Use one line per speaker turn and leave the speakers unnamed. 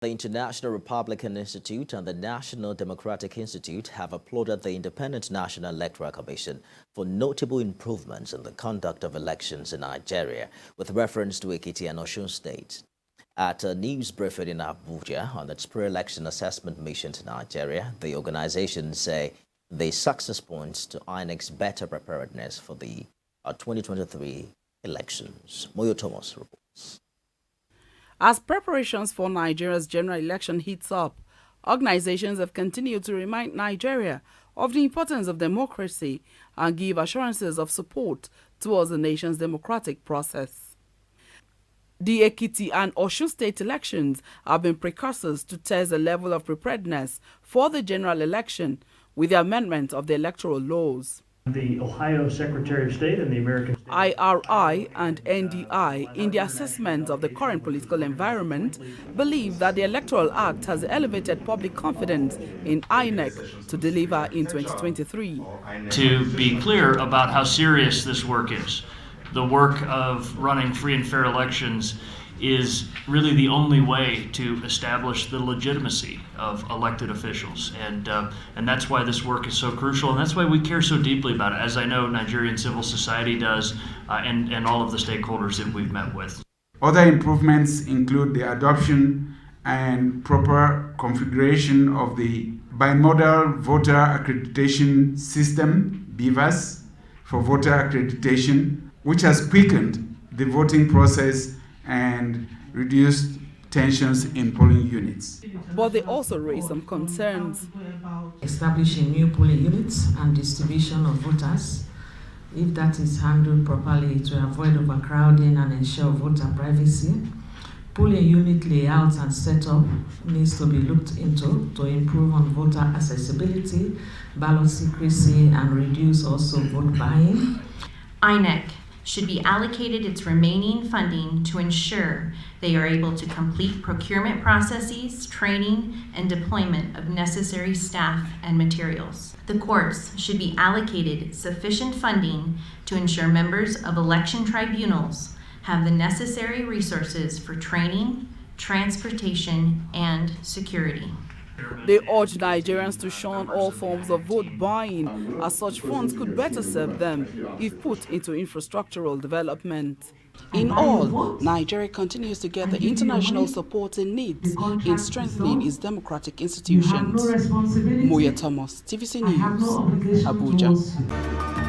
The International Republican Institute and the National Democratic Institute have applauded the Independent National Electoral Commission for notable improvements in the conduct of elections in Nigeria with reference to Ekiti and Osun States. At a news briefing in Abuja on its pre-election assessment mission to Nigeria, the organization say the success points to INEC's better preparedness for the 2023 elections. Moyo Thomas reports.
As preparations for Nigeria's general election heats up, organizations have continued to remind Nigeria of the importance of democracy and give assurances of support towards the nation's democratic process. The Ekiti and Osun State elections have been precursors to test the level of preparedness for the general election with the amendment of the electoral laws.
The Ohio Secretary of State and the American State
IRI and NDI, in the assessment of the current political environment, believe that the Electoral Act has elevated public confidence in INEC to deliver in 2023.
To be clear about how serious this work is, the work of running free and fair elections is really the only way to establish the legitimacy of elected officials. And that's why this work is so crucial, and that's why we care so deeply about it, as I know Nigerian civil society does, and all of the stakeholders that we've met with.
Other improvements include the adoption and proper configuration of the bimodal voter accreditation system, BVAS, for voter accreditation, which has quickened the voting process and reduced tensions in polling units.
But they also raised some concerns.
Establishing new polling units and distribution of voters, if that is handled properly to avoid overcrowding and ensure voter privacy. Polling unit layout and setup needs to be looked into to improve on voter accessibility, ballot secrecy, and reduce also vote buying.
INEC should be allocated its remaining funding to ensure they are able to complete procurement processes, training, and deployment of necessary staff and materials. The courts should be allocated sufficient funding to ensure members of election tribunals have the necessary resources for training, transportation, and security.
They urge Nigerians to shun all forms of vote buying, as such funds could better serve them if put into infrastructural development. In all, Nigeria continues to get the international support it needs in strengthening its democratic institutions. Moyo Thomas, TVC News, Abuja.